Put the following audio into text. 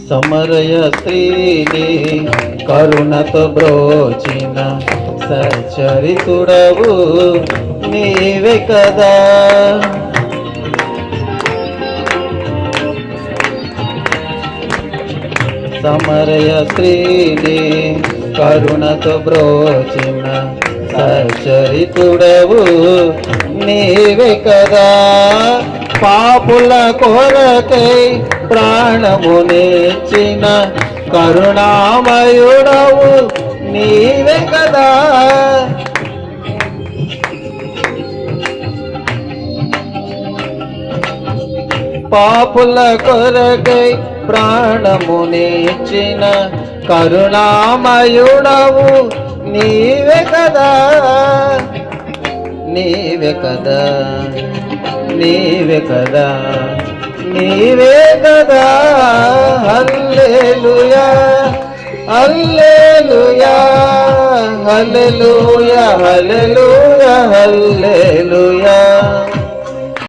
సమరయ స్త్రీని కరుణతో బ్రోచిన సచరితుడవు నీవే కదా. సమరయ స్త్రీని కరుణతో బ్రోచిన సచరితుడవు నీవే కదా. పాపుల కొరకై ప్రాణమునిచ్చిన కరుణామయుడవు నీవే కదా. పాపుల కొరకై ప్రాణమునిచ్చిన కరుణామయుడవు నీవే కదా. నీవే కదా, నీవే కదా, నీవే కదా. హల్లెలూయా హల్లెలూయా హల్లెలూయా హల్లెలూయా హల్లెలూయా.